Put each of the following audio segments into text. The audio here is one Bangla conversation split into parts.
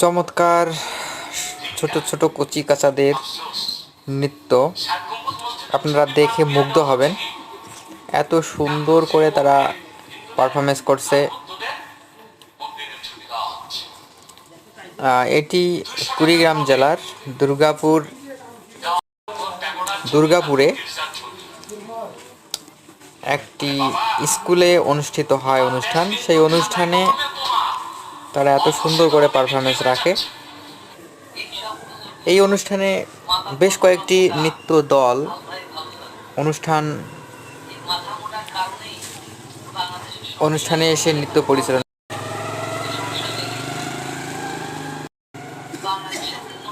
চমৎকার ছোট ছোট কচি কাচাদের নৃত্য আপনারা দেখে মুগ্ধ হবেন। এত সুন্দর করে তারা পারফরমেন্স করছে। এটি কুড়িগ্রাম জেলার দুর্গাপুরে একটি স্কুলে অনুষ্ঠিত হয় অনুষ্ঠান। সেই অনুষ্ঠানে তারা এত সুন্দর করে পারফরমেন্স রাখে। এই অনুষ্ঠানে বেশ কয়েকটি নৃত্য দল অনুষ্ঠানে এসে নৃত্য পরিচালনা,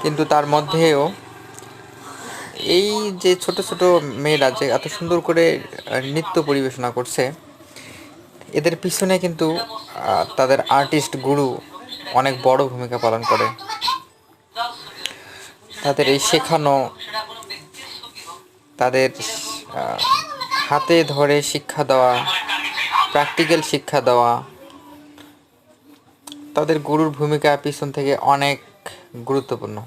কিন্তু তার মধ্যেও এই যে ছোট ছোট মেয়েরা যে এত সুন্দর করে নৃত্য পরিবেশনা করছে, এদের পিছনে কিন্তু তাদের আর্টিস্ট গুরু অনেক বড় ভূমিকা পালন করে। তাদের এই শেখানো, তাদের হাতে ধরে শিক্ষা দেওয়া, প্র্যাকটিক্যাল শিক্ষা দেওয়া, তাদের গুরুর ভূমিকা পিছন থেকে অনেক গুরুত্বপূর্ণ।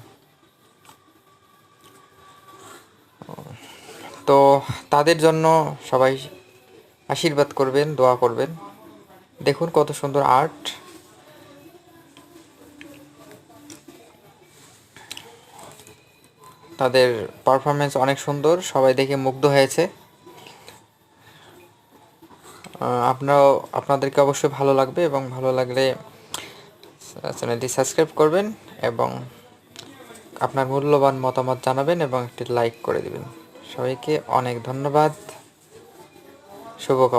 তো তাদের জন্য সবাই আশীর্বাদ করবেন, দোয়া করবেন। দেখুন কত সুন্দর আর্ট। তাদের পারফরমেন্স অনেক সুন্দর, সবাই দেখে মুগ্ধ হয়েছে। আপনাদেরকে অবশ্যই ভালো লাগবে, এবং ভালো লাগলে চ্যানেলটি সাবস্ক্রাইব করবেন এবং আপনার মূল্যবান মতামত জানাবেন এবং একটি লাইক করে দিবেন। সবাইকে অনেক ধন্যবাদ। শুভকামনা।